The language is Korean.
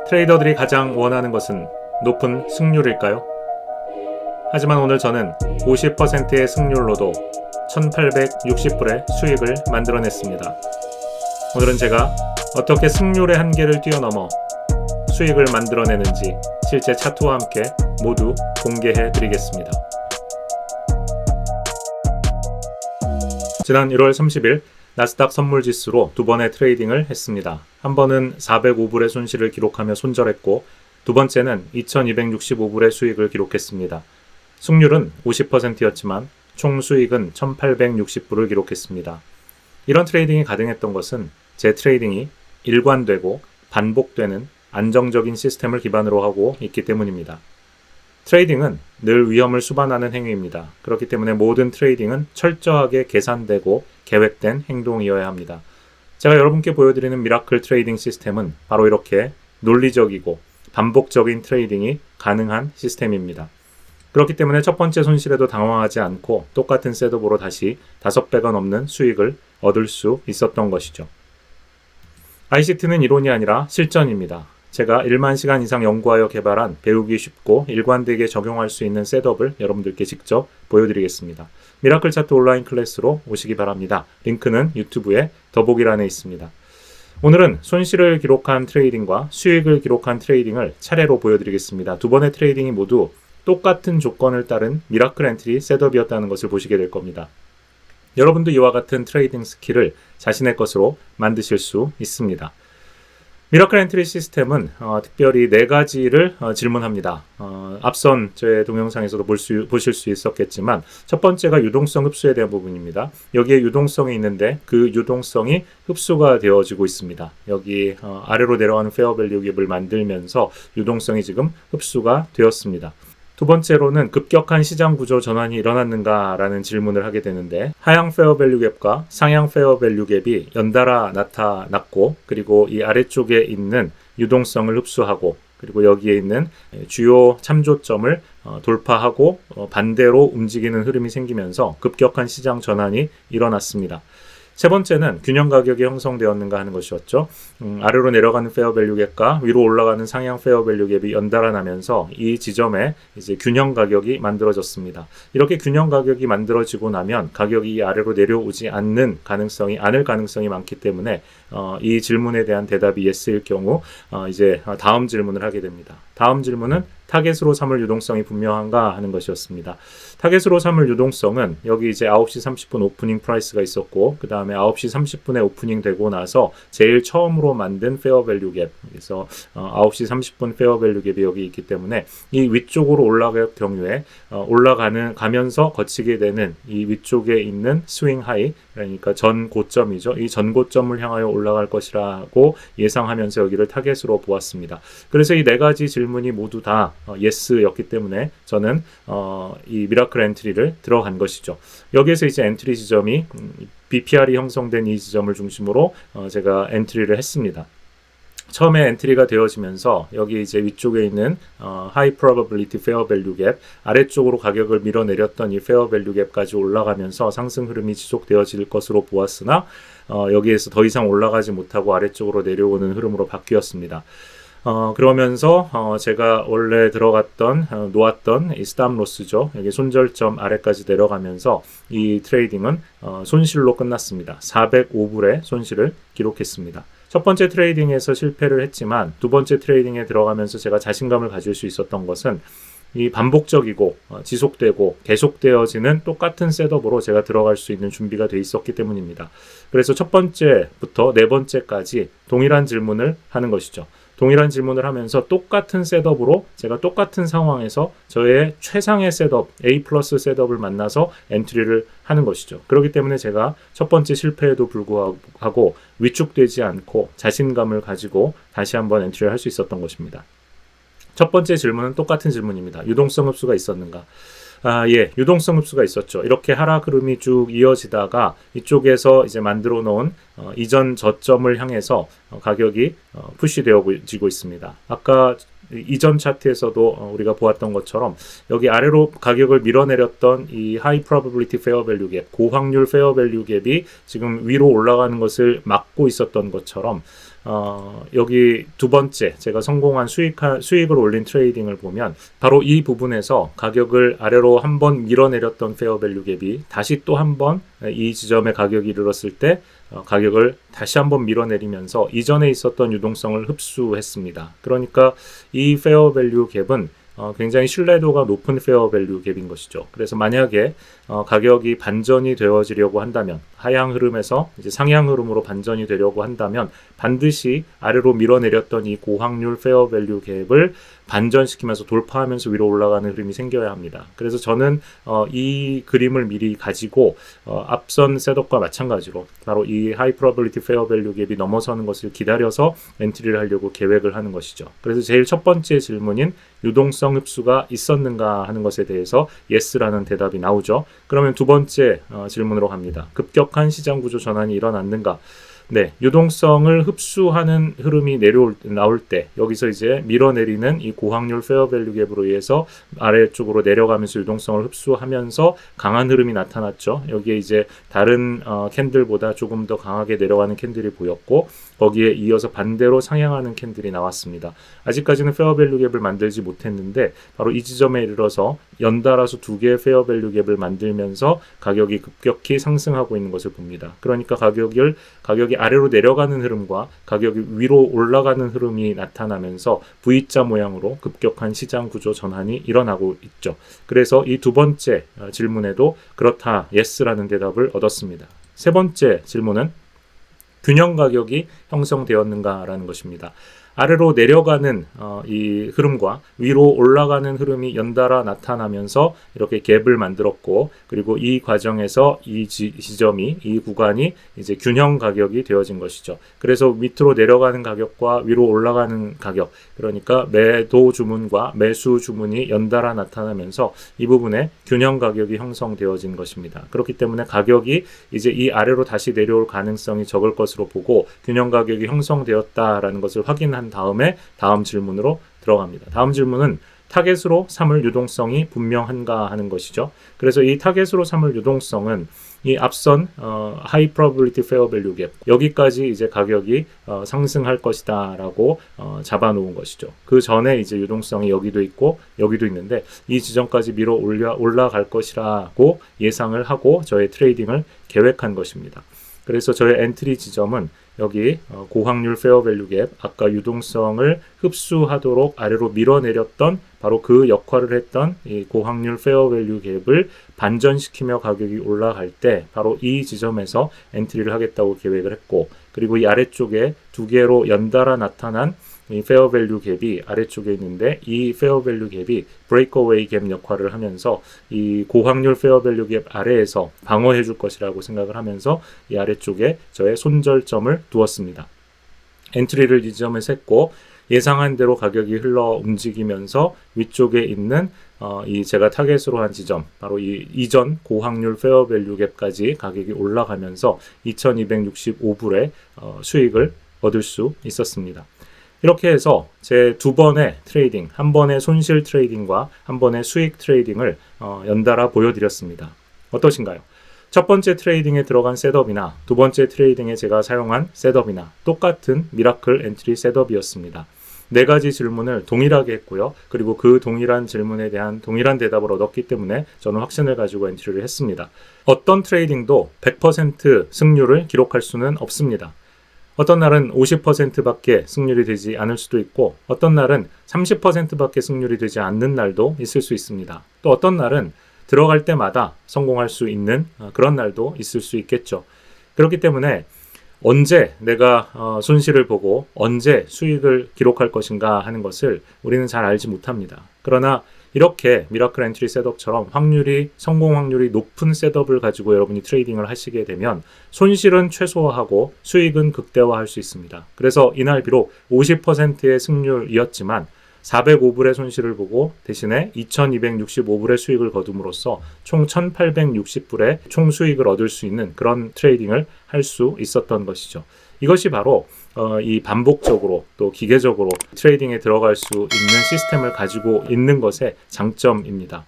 트레이더들이 가장 원하는 것은 높은 승률일까요? 하지만 오늘 저는 50%의 승률로도 1860불의 수익을 만들어냈습니다. 오늘은 제가 어떻게 승률의 한계를 뛰어넘어 수익을 만들어내는지 실제 차트와 함께 모두 공개해 드리겠습니다. 지난 1월 30일 나스닥 선물지수로 두 번의 트레이딩을 했습니다. 한 번은 405불의 손실을 기록하며 손절했고 두 번째는 2265불의 수익을 기록했습니다. 승률은 50%였지만 총 수익은 1860불을 기록했습니다. 이런 트레이딩이 가능했던 것은 제 트레이딩이 일관되고 반복되는 안정적인 시스템을 기반으로 하고 있기 때문입니다. 트레이딩은 늘 위험을 수반하는 행위입니다. 그렇기 때문에 모든 트레이딩은 철저하게 계산되고 계획된 행동이어야 합니다. 제가 여러분께 보여드리는 미라클 트레이딩 시스템은 바로 이렇게 논리적이고 반복적인 트레이딩이 가능한 시스템입니다. 그렇기 때문에 첫 번째 손실에도 당황하지 않고 똑같은 셋업으로 다시 5배가 넘는 수익을 얻을 수 있었던 것이죠. ICT는 이론이 아니라 실전입니다. 제가 1만 시간 이상 연구하여 개발한 배우기 쉽고 일관되게 적용할 수 있는 셋업을 여러분들께 직접 보여드리겠습니다. 미라클 차트 온라인 클래스로 오시기 바랍니다. 링크는 유튜브에 더보기란에 있습니다. 오늘은 손실을 기록한 트레이딩과 수익을 기록한 트레이딩을 차례로 보여드리겠습니다. 두 번의 트레이딩이 모두 똑같은 조건을 따른 미라클 엔트리 셋업이었다는 것을 보시게 될 겁니다. 여러분도 이와 같은 트레이딩 스킬을 자신의 것으로 만드실 수 있습니다. 미라클 엔트리 시스템은 특별히 4가지를 질문합니다. 앞선 제 동영상에서도 보실 수 있었겠지만 첫 번째가 유동성 흡수에 대한 부분입니다. 여기에 유동성이 있는데 그 유동성이 흡수가 되어지고 있습니다. 여기 아래로 내려가는 페어밸류 갭을 만들면서 유동성이 지금 흡수가 되었습니다. 두 번째로는 급격한 시장 구조 전환이 일어났는가라는 질문을 하게 되는데 하향 페어밸류 갭과 상향 페어밸류 갭이 연달아 나타났고 그리고 이 아래쪽에 있는 유동성을 흡수하고 그리고 여기에 있는 주요 참조점을 돌파하고 반대로 움직이는 흐름이 생기면서 급격한 시장 전환이 일어났습니다. 세 번째는 균형 가격이 형성되었는가 하는 것이었죠. 아래로 내려가는 페어밸류 갭과 위로 올라가는 상향 페어밸류 갭이 연달아 나면서 이 지점에 이제 균형 가격이 만들어졌습니다. 이렇게 균형 가격이 만들어지고 나면 가격이 아래로 내려오지 않을 가능성이 많기 때문에 이 질문에 대한 대답이 yes일 경우 이제 다음 질문을 하게 됩니다. 다음 질문은 타겟으로 삼을 유동성이 분명한가 하는 것이었습니다. 타겟으로 삼을 유동성은 여기 이제 9시 30분 오프닝 프라이스가 있었고 그 다음에 9시 30분에 오프닝 되고 나서 제일 처음으로 만든 페어밸류 갭 그래서 9시 30분 페어밸류 갭이 여기 있기 때문에 이 위쪽으로 올라갈 경우에 가면서 거치게 되는 이 위쪽에 있는 스윙 하이 그러니까 전 고점이죠. 이 전 고점을 향하여 올라갈 것이라고 예상하면서 여기를 타겟으로 보았습니다. 그래서 이 4가지 질문이 모두 다 yes였기 때문에 저는 이 미라클 엔트리를 들어간 것이죠. 여기에서 이제 엔트리 지점이 BPR이 형성된 이 지점을 중심으로 제가 엔트리를 했습니다. 처음에 엔트리가 되어지면서 여기 이제 위쪽에 있는 High Probability Fair Value Gap 아래쪽으로 가격을 밀어내렸던 이 Fair Value Gap까지 올라가면서 상승 흐름이 지속되어질 것으로 보았으나 여기에서 더 이상 올라가지 못하고 아래쪽으로 내려오는 흐름으로 바뀌었습니다. 그러면서 제가 원래 놓았던 이 스탑 로스죠. 여기 손절점 아래까지 내려가면서 이 트레이딩은 손실로 끝났습니다. 405불의 손실을 기록했습니다. 첫 번째 트레이딩에서 실패를 했지만 두 번째 트레이딩에 들어가면서 제가 자신감을 가질 수 있었던 것은 이 반복적이고 지속되고 계속되어지는 똑같은 셋업으로 제가 들어갈 수 있는 준비가 돼 있었기 때문입니다. 그래서 첫 번째부터 네 번째까지 동일한 질문을 하는 것이죠. 동일한 질문을 하면서 똑같은 셋업으로 제가 똑같은 상황에서 저의 최상의 셋업, A 플러스 셋업을 만나서 엔트리를 하는 것이죠. 그렇기 때문에 제가 첫 번째 실패에도 불구하고 위축되지 않고 자신감을 가지고 다시 한번 엔트리를 할 수 있었던 것입니다. 첫 번째 질문은 똑같은 질문입니다. 유동성 흡수가 있었는가? 유동성 흡수가 있었죠. 이렇게 하락 흐름이 쭉 이어지다가 이쪽에서 이제 만들어 놓은 이전 저점을 향해서 가격이 푸시되어지고 있습니다. 아까 이전 차트에서도 우리가 보았던 것처럼 여기 아래로 가격을 밀어내렸던 이 High Probability Fair Value Gap, 고확률 Fair Value Gap이 지금 위로 올라가는 것을 막고 있었던 것처럼 여기 두 번째 제가 성공한 수익을 올린 트레이딩을 보면 바로 이 부분에서 가격을 아래로 한번 밀어내렸던 페어밸류 갭이 다시 또 한 번 이 지점에 가격이 이르렀을 때 가격을 다시 한번 밀어내리면서 이전에 있었던 유동성을 흡수했습니다. 그러니까 이 페어밸류 갭은 굉장히 신뢰도가 높은 페어밸류 갭인 것이죠. 그래서 만약에 가격이 반전이 되어지려고 한다면 하향 흐름에서 이제 상향 흐름으로 반전이 되려고 한다면 반드시 아래로 밀어내렸던 이 고확률 페어밸류 갭을 반전시키면서 돌파하면서 위로 올라가는 흐름이 생겨야 합니다. 그래서 저는 이 그림을 미리 가지고 앞선 셋업과 마찬가지로 바로 이 하이 프로버빌리티 페어밸류 갭이 넘어서는 것을 기다려서 엔트리를 하려고 계획을 하는 것이죠. 그래서 제일 첫 번째 질문인 유동성 흡수가 있었는가 하는 것에 대해서 yes라는 대답이 나오죠. 그러면 두 번째 질문으로 갑니다. 급격한 시장 구조 전환이 일어났는가? 네, 유동성을 흡수하는 흐름이 나올 때 여기서 이제 밀어내리는 이 고확률 페어밸류 갭으로 의해서 아래쪽으로 내려가면서 유동성을 흡수하면서 강한 흐름이 나타났죠. 여기에 이제 다른 캔들보다 조금 더 강하게 내려가는 캔들이 보였고 거기에 이어서 반대로 상향하는 캔들이 나왔습니다. 아직까지는 페어밸류 갭을 만들지 못했는데 바로 이 지점에 이르러서 연달아서 두 개의 페어밸류 갭을 만들면서 가격이 급격히 상승하고 있는 것을 봅니다. 그러니까 가격이 아래로 내려가는 흐름과 가격이 위로 올라가는 흐름이 나타나면서 V자 모양으로 급격한 시장 구조 전환이 일어나고 있죠. 그래서 이 두 번째 질문에도 그렇다, yes라는 대답을 얻었습니다. 세 번째 질문은 균형 가격이 형성되었는가라는 것입니다. 아래로 내려가는 이 흐름과 위로 올라가는 흐름이 연달아 나타나면서 이렇게 갭을 만들었고 그리고 이 과정에서 이 지점이 이 구간이 이제 균형 가격이 되어진 것이죠. 그래서 밑으로 내려가는 가격과 위로 올라가는 가격 그러니까 매도 주문과 매수 주문이 연달아 나타나면서 이 부분에 균형 가격이 형성되어진 것입니다. 그렇기 때문에 가격이 이제 이 아래로 다시 내려올 가능성이 적을 것으로 보고 균형 가격이 형성되었다라는 것을 확인한 다음에 다음 질문으로 들어갑니다. 다음 질문은 타겟으로 삼을 유동성이 분명한가 하는 것이죠. 그래서 이 타겟으로 삼을 유동성은 이 앞선 high probability fair value gap 여기까지 이제 가격이 상승할 것이다라고 잡아놓은 것이죠. 그 전에 이제 유동성이 여기도 있고 여기도 있는데 이 지점까지 밀어 올라갈 것이라고 예상을 하고 저의 트레이딩을 계획한 것입니다. 그래서 저의 엔트리 지점은 여기 고확률 페어밸류 갭 아까 유동성을 흡수하도록 아래로 밀어내렸던 바로 그 역할을 했던 이 고확률 페어밸류 갭을 반전시키며 가격이 올라갈 때 바로 이 지점에서 엔트리를 하겠다고 계획을 했고 그리고 이 아래쪽에 두 개로 연달아 나타난 이 페어밸류 갭이 아래쪽에 있는데 이 페어밸류 갭이 브레이크어웨이 갭 역할을 하면서 이 고확률 페어밸류 갭 아래에서 방어해 줄 것이라고 생각을 하면서 이 아래쪽에 저의 손절점을 두었습니다. 엔트리를 이 지점에 셌고 예상한 대로 가격이 흘러 움직이면서 위쪽에 있는 이 제가 타겟으로 한 지점 바로 이 이전 고확률 페어밸류 갭까지 가격이 올라가면서 2265불의 수익을 얻을 수 있었습니다. 이렇게 해서 제 두 번의 트레이딩, 한 번의 손실 트레이딩과 한 번의 수익 트레이딩을 연달아 보여드렸습니다. 어떠신가요? 첫 번째 트레이딩에 들어간 셋업이나 두 번째 트레이딩에 제가 사용한 셋업이나 똑같은 미라클 엔트리 셋업이었습니다. 네 가지 질문을 동일하게 했고요. 그리고 그 동일한 질문에 대한 동일한 대답을 얻었기 때문에 저는 확신을 가지고 엔트리를 했습니다. 어떤 트레이딩도 100% 승률을 기록할 수는 없습니다. 어떤 날은 50%밖에 승률이 되지 않을 수도 있고 어떤 날은 30%밖에 승률이 되지 않는 날도 있을 수 있습니다. 또 어떤 날은 들어갈 때마다 성공할 수 있는 그런 날도 있을 수 있겠죠. 그렇기 때문에 언제 내가 손실을 보고 언제 수익을 기록할 것인가 하는 것을 우리는 잘 알지 못합니다. 그러나 이렇게 미라클 엔트리 셋업처럼 성공 확률이 높은 셋업을 가지고 여러분이 트레이딩을 하시게 되면 손실은 최소화하고 수익은 극대화할 수 있습니다. 그래서 이날 비록 50%의 승률이었지만 405불의 손실을 보고 대신에 2265불의 수익을 거둠으로써 총 1860불의 총 수익을 얻을 수 있는 그런 트레이딩을 할 수 있었던 것이죠. 이것이 바로 이 반복적으로 또 기계적으로 트레이딩에 들어갈 수 있는 시스템을 가지고 있는 것의 장점입니다.